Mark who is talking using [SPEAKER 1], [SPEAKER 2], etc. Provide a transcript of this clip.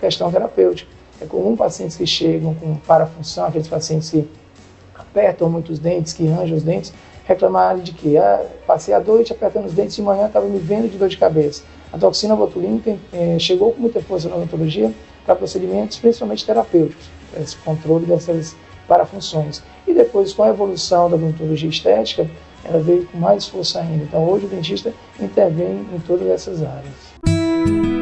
[SPEAKER 1] questão terapêutica. É comum pacientes que chegam com parafunção, aqueles pacientes que apertam muito os dentes, que arranjam os dentes, reclamarem de que passei a noite apertando os dentes, de manhã estava me vendo de dor de cabeça. A toxina botulínica chegou com muita força na odontologia para procedimentos principalmente terapêuticos, para esse controle dessas parafunções. E depois, com a evolução da odontologia estética, ela veio com mais força ainda. Então hoje o dentista intervém em todas essas áreas.